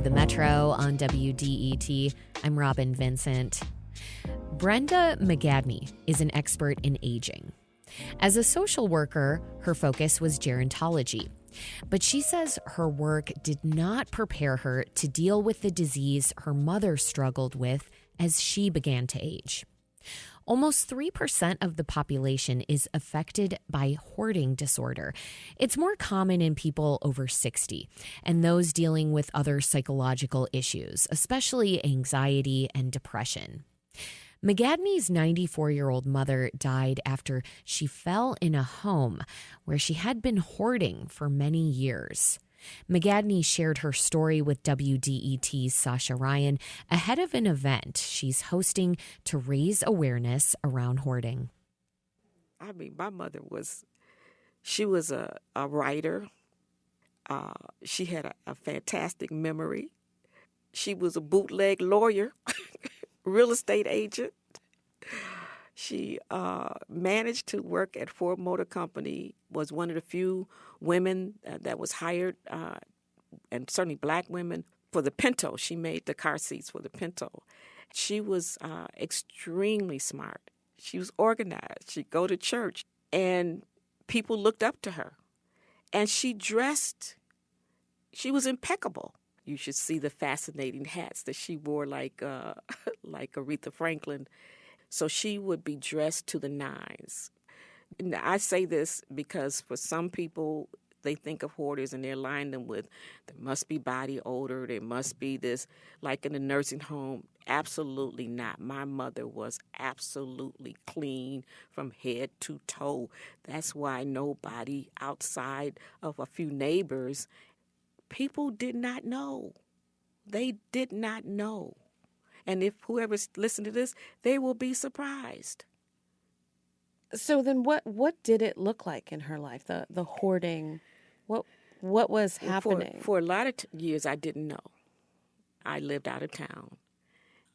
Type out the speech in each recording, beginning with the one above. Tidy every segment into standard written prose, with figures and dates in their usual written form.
to The Metro on WDET. I'm Robin Vincent. Brenda McGadney is an expert in aging. As a social worker, her focus was gerontology. But she says her work did not prepare her to deal with the disease her mother struggled with as she began to age. Almost 3% of the population is affected by hoarding disorder. It's more common in people over 60 and those dealing with other psychological issues, especially anxiety and depression. McGadney's 94-year-old mother died after she fell in a home where she had been hoarding for many years. McGadney shared her story with WDET's Sascha Raiyn ahead of an event she's hosting to raise awareness around hoarding. I mean, my mother she was a writer. She had a fantastic memory. She was a bootleg lawyer, real estate agent. She managed to work at Ford Motor Company, was one of the few women that was hired, and certainly black women, for the Pinto. She made the car seats for the Pinto. She was extremely smart. She was organized. She'd go to church, and people looked up to her. And she was impeccable. You should see the fascinating hats that she wore like Aretha Franklin. So she would be dressed to the nines. And I say this because for some people, they think of hoarders and they align them with there must be body odor, there must be this, like in a nursing home. Absolutely not. My mother was absolutely clean from head to toe. That's why nobody outside of a few neighbors, people did not know. They did not know. And if whoever's listening to this, they will be surprised. So then what did it look like in her life, the hoarding? What was happening? For a lot of years, I didn't know. I lived out of town.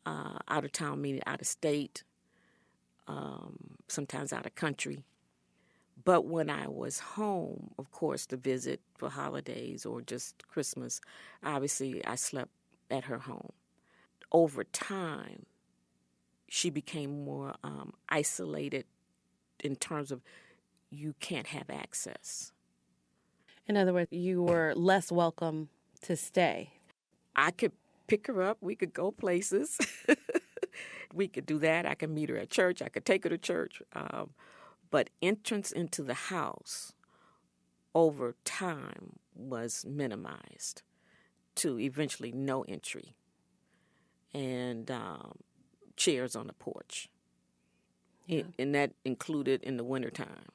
Out of town meaning out of state, sometimes out of country. But when I was home, of course, to visit for holidays or just Christmas, obviously I slept at her home. Over time, she became more isolated in terms of you can't have access. In other words, you were less welcome to stay. I could pick her up. We could go places. We could do that. I could meet her at church. I could take her to church. But entrance into the house over time was minimized to eventually no entry. And chairs on the porch. Yeah. And that included in the wintertime.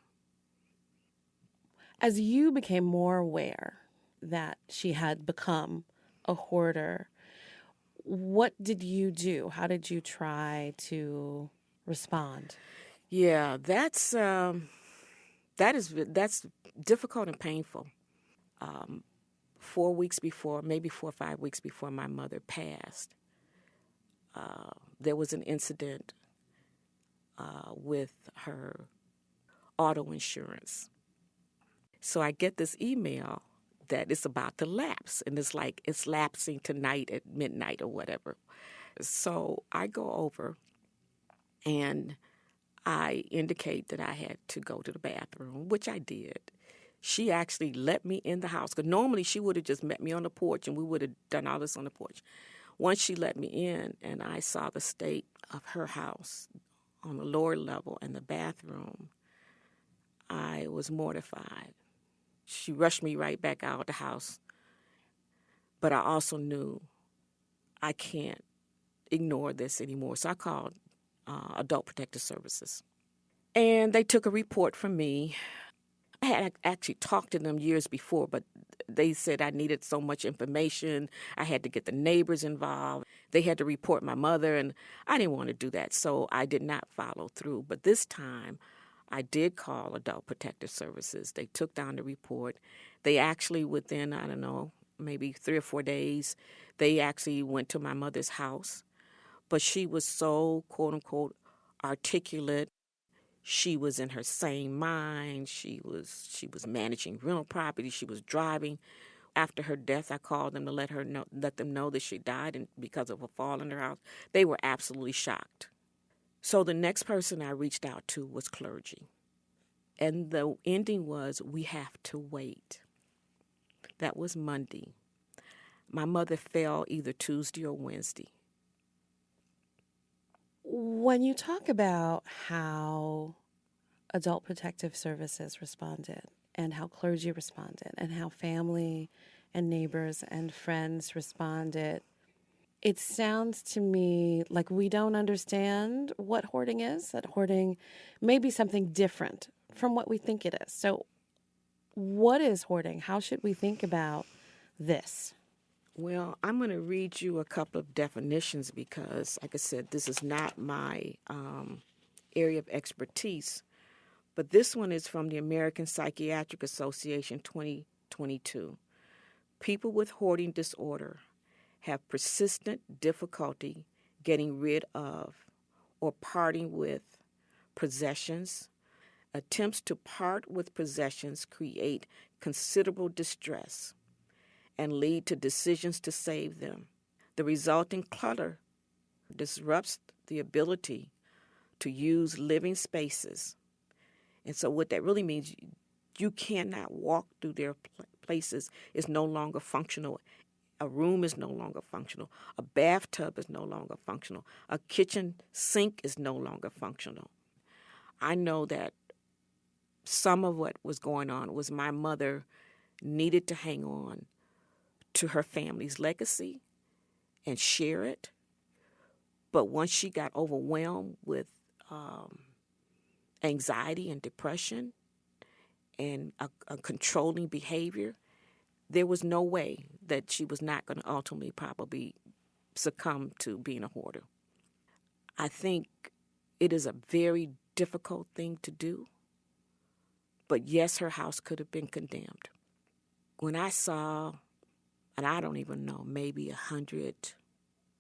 As you became more aware that she had become a hoarder, what did you do? How did you try to respond? Yeah, that's difficult and painful. 4 weeks before, maybe 4 or 5 weeks before my mother passed, there was an incident with her auto insurance. So I get this email that it's about to lapse, and it's like it's lapsing tonight at midnight or whatever. So I go over, and I indicate that I had to go to the bathroom, which I did. She actually let me in the house, because normally she would have just met me on the porch, and we would have done all this on the porch. Once she let me in and I saw the state of her house on the lower level and the bathroom, I was mortified. She rushed me right back out of the house. But I also knew I can't ignore this anymore. So I called Adult Protective Services. And they took a report from me. I had actually talked to them years before, but they said I needed so much information. I had to get the neighbors involved. They had to report my mother, and I didn't want to do that, so I did not follow through. But this time, I did call Adult Protective Services. They took down the report. They actually, within, I don't know, maybe 3 or 4 days, they actually went to my mother's house. But she was so, quote-unquote, articulate. She was in her sane mind. She was managing rental property. She was driving. After her death, I called them to let them know that she died and because of a fall in her house. They were absolutely shocked. So the next person I reached out to was clergy. And the ending was, we have to wait. That was Monday. My mother fell either Tuesday or Wednesday. When you talk about how Adult Protective Services responded and how clergy responded and how family and neighbors and friends responded, it sounds to me like we don't understand what hoarding is, that hoarding may be something different from what we think it is. So what is hoarding? How should we think about this? Well, I'm going to read you a couple of definitions because, like I said, this is not my area of expertise. But this one is from the American Psychiatric Association 2022. People with hoarding disorder have persistent difficulty getting rid of or parting with possessions. Attempts to part with possessions create considerable distress and lead to decisions to save them. The resulting clutter disrupts the ability to use living spaces. And so what that really means, you cannot walk through their places. It's no longer functional. A room is no longer functional. A bathtub is no longer functional. A kitchen sink is no longer functional. I know that some of what was going on was my mother needed to hang on to her family's legacy and share it. But once she got overwhelmed with anxiety and depression and a controlling behavior, there was no way that she was not going to ultimately probably succumb to being a hoarder. I think it is a very difficult thing to do, but yes, her house could have been condemned. When I saw, and I don't even know, maybe 100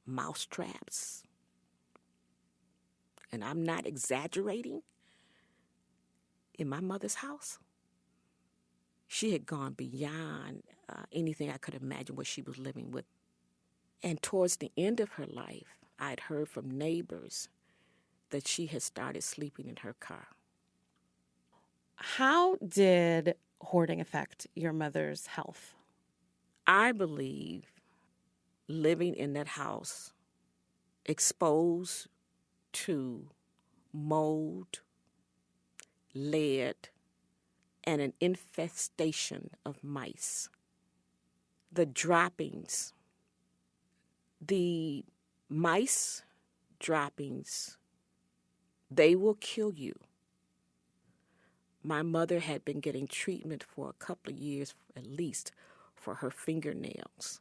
mouse traps, and I'm not exaggerating, in my mother's house, she had gone beyond anything I could imagine what she was living with. And towards the end of her life, I'd heard from neighbors that she had started sleeping in her car. How did hoarding affect your mother's health? I believe living in that house, exposed to mold, lead, and an infestation of mice. The droppings, the mice droppings, they will kill you. My mother had been getting treatment for a couple of years, at least, for her fingernails.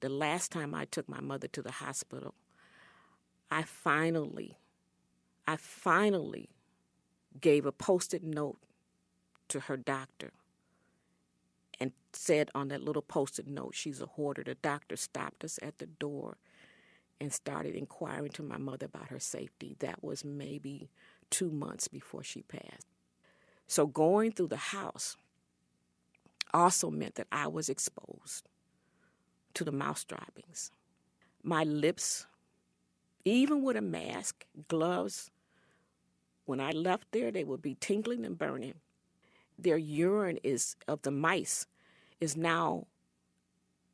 The last time I took my mother to the hospital, I finally gave a Post-it note to her doctor and said on that little Post-it note, she's a hoarder. The doctor stopped us at the door and started inquiring to my mother about her safety. That was maybe 2 months before she passed. So going through the house also meant that I was exposed to the mouse droppings. My lips, even with a mask, gloves, when I left there, they would be tingling and burning. Their urine of the mice is now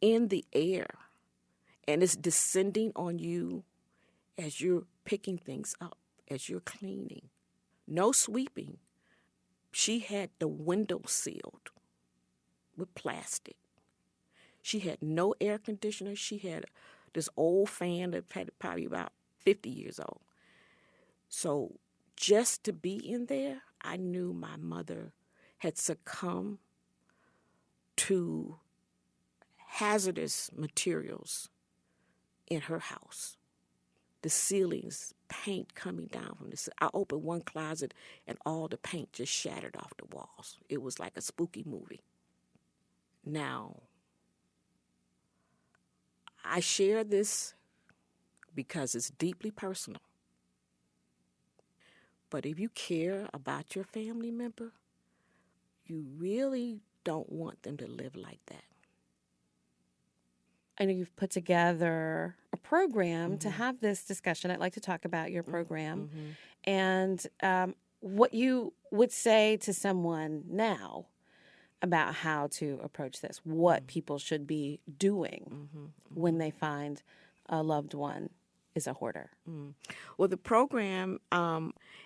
in the air, and it's descending on you as you're picking things up, as you're cleaning. No sweeping. She had the window sealed with plastic. She had no air conditioner. She had this old fan that had probably about 50 years old. So just to be in there, I knew my mother had succumbed to hazardous materials in her house. The ceilings, paint coming down from this. I opened one closet and all the paint just shattered off the walls. It was like a spooky movie. Now, I share this because it's deeply personal. But if you care about your family member, you really don't want them to live like that. I know you've put together a program to have this discussion. I'd like to talk about your program and what you would say to someone now about how to approach this, what people should be doing when they find a loved one is a hoarder. Well, the program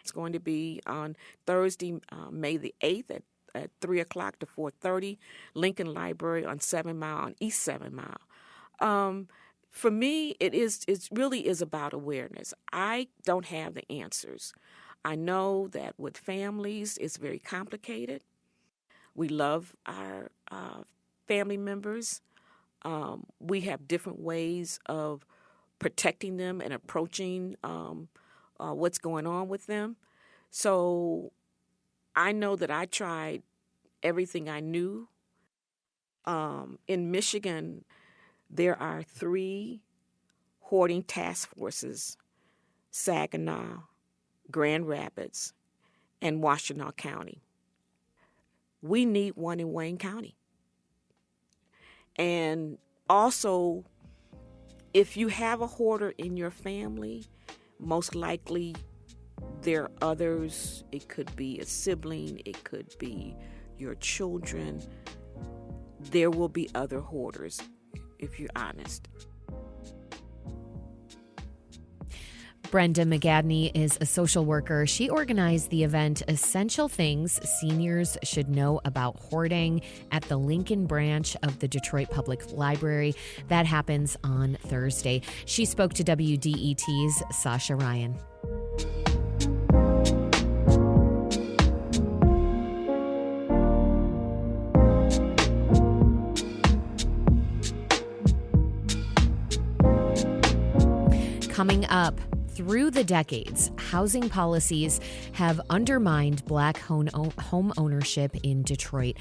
is going to be on Thursday, May the 8th at 3 o'clock to 4:30, Lincoln Library on 7 Mile, on East 7 Mile. For me, it really is about awareness. I don't have the answers. I know that with families, it's very complicated. We love our family members. We have different ways of protecting them and approaching what's going on with them. So I know that I tried everything I knew. In Michigan, there are 3 hoarding task forces: Saginaw, Grand Rapids, and Washtenaw County. We need one in Wayne County. And also, if you have a hoarder in your family, most likely there are others. It could be a sibling, it could be your children. There will be other hoarders, if you're honest. Brenda McGadney is a social worker. She organized the event Essential Things Seniors Should Know About Hoarding at the Lincoln branch of the Detroit Public Library. That happens on Thursday. She spoke to WDET's Sascha Raiyn. Coming up, through the decades, housing policies have undermined Black home ownership in Detroit.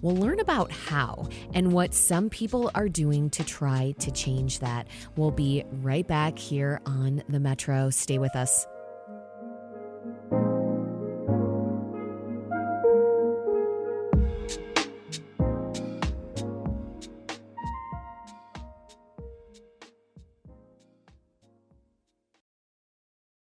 We'll learn about how and what some people are doing to try to change that. We'll be right back here on the Metro. Stay with us.